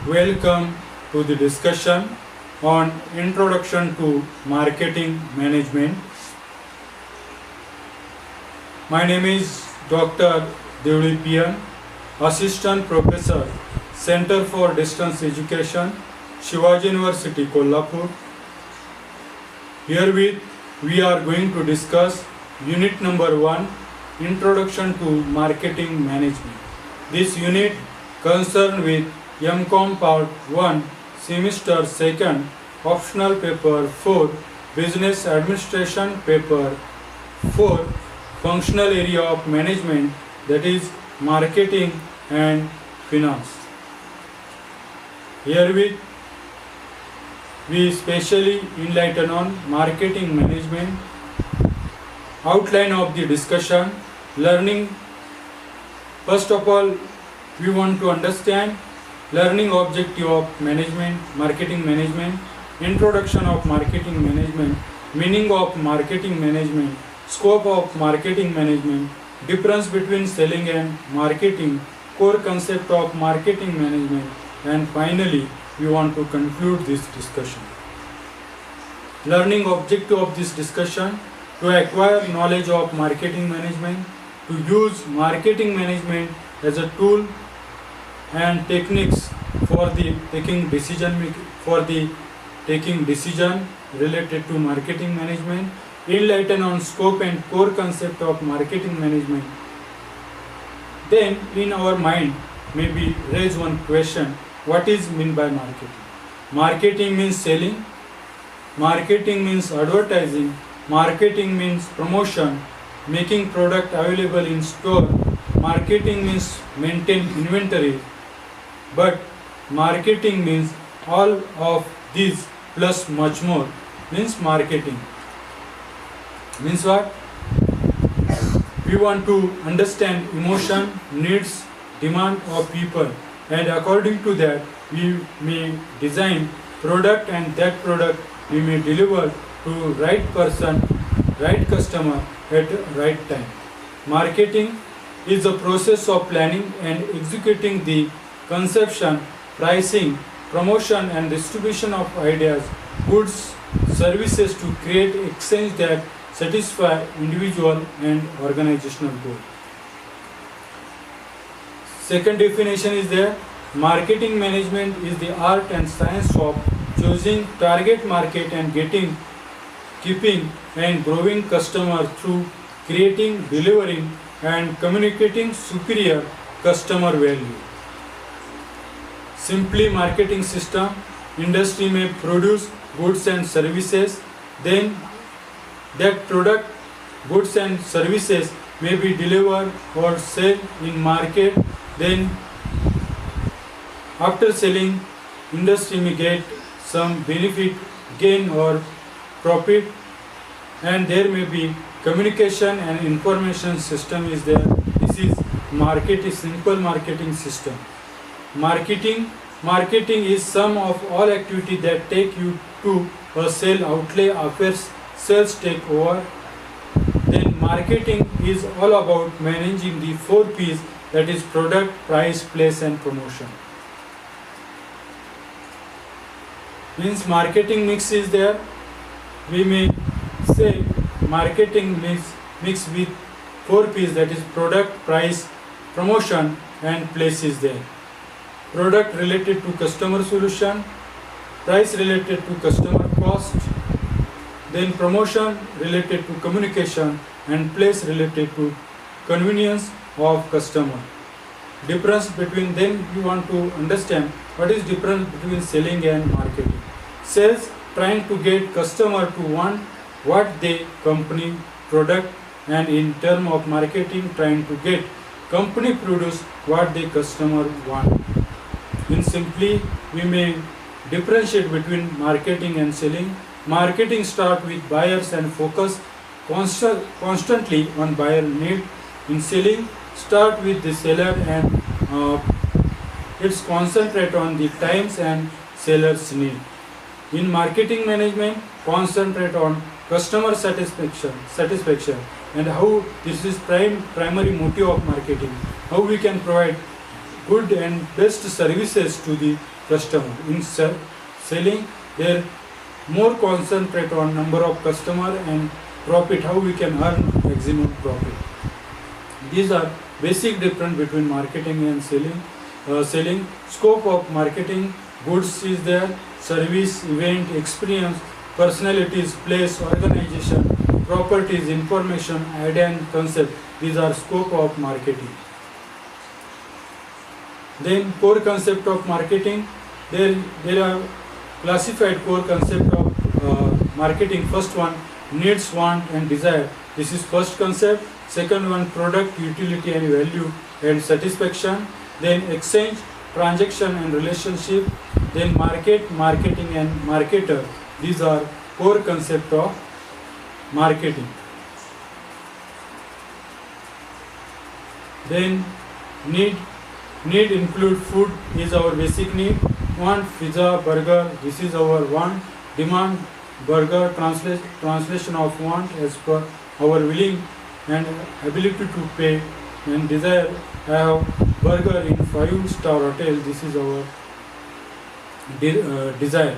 Welcome to the discussion on Introduction to Marketing Management. My name is Dr. Devli Pian, Assistant Professor, Center for Distance Education, Shivaji University, Kolhapur. Herewith, we are going to discuss Unit number 1, Introduction to Marketing Management. This unit concerned with MCOM Part 1, Semester 2nd, Optional Paper 4, Business Administration Paper 4, Functional Area of Management, that is Marketing and Finance. Herewith, we specially enlighten on marketing management, outline of the discussion, learning. First of all, we want to understand learning objective of management, marketing management, introduction of marketing management, meaning of marketing management, scope of marketing management, difference between selling and marketing, core concept of marketing management, and finally we want to conclude this discussion. Learning objective of this discussion: to acquire knowledge of marketing management, to use marketing management as a tool and techniques for the taking decision related to marketing management, enlighten on scope and core concept of marketing management. Then in our mind maybe raise one question: what is mean by marketing? Marketing means selling, marketing means advertising, marketing means promotion, making product available in store, marketing means maintain inventory. But marketing means all of these plus much more, means marketing. Means what? We want to understand emotion, needs, demand of people, and according to that we may design product, and that product we may deliver to right person, right customer at right time. Marketing is the process of planning and executing the conception, pricing, promotion and distribution of ideas, goods, services to create exchange that satisfy individual and organizational goals. Second definition is there: marketing management is the art and science of choosing target market and keeping and growing customer through creating, delivering and communicating superior customer value. Simply, marketing system: industry may produce goods and services, then that product, goods and services may be delivered or sold in market. Then after selling, industry may get some benefit, gain or profit, and there may be communication and information system is there. This is simple marketing system. Marketing is sum of all activity that take you to a sale outlay after sales take over. Then marketing is all about managing the 4 P's, that is product, price, place and promotion. Means marketing mix is there. We may say marketing mix with 4 P's, that is product, price, promotion and place is there. Product related to customer solution, price related to customer cost, then promotion related to communication and place related to convenience of customer. Difference between them, we want to understand what is difference between selling and marketing. Sales, trying to get customer to want what the company product, and in term of marketing, trying to get company produce what the customer want. In simply, we may differentiate between marketing and selling. Marketing start with buyers and focus constantly on buyer need. In selling, start with the seller and it's concentrate on the times and seller's need. In marketing management, concentrate on customer satisfaction and how this is primary motive of marketing, how we can provide good and best services to the customer. In selling, there more concentrate on number of customer and profit, how we can earn maximum profit. These are basic difference between marketing and selling. Selling scope of marketing: goods is there, service, event, experience, personalities, place, organization, properties, information, idea and concept. These are scope of marketing. Then core concept of marketing. There are classified core concept of marketing. First one, needs, want and desire. This is first concept. Second one, product, utility and value and satisfaction. Then exchange, transaction and relationship. Then market, marketing and marketer. These are core concept of marketing. Then need include food is our basic need. Want, pizza, burger, this is our want. Demand, burger, translation of want as per our willing and ability to pay. And desire, I have burger in 5-star hotel, this is our desire.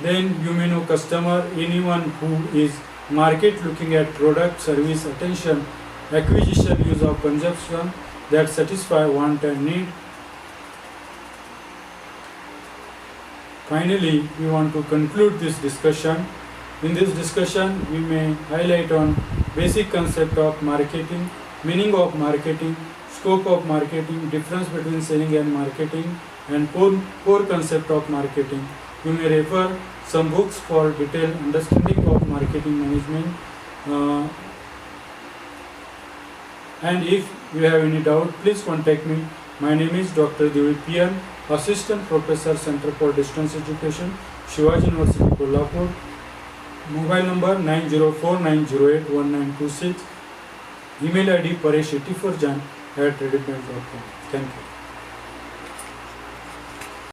Then you may know customer, anyone who is market looking at product, service, attention, acquisition, use of consumption that satisfy want and need. Finally, we want to conclude this discussion. In this discussion, we may highlight on basic concept of marketing, meaning of marketing, scope of marketing, difference between selling and marketing, and core concept of marketing. You may refer some books for detailed understanding of marketing management. And if you have any doubt, please contact me. My name is Dr. Devi P.N., Assistant Professor, Center for Distance Education, Shivaji University, Kolhapur. Mobile number 904-908-1926. Email ID paresh84jan@redmail.com. Thank you.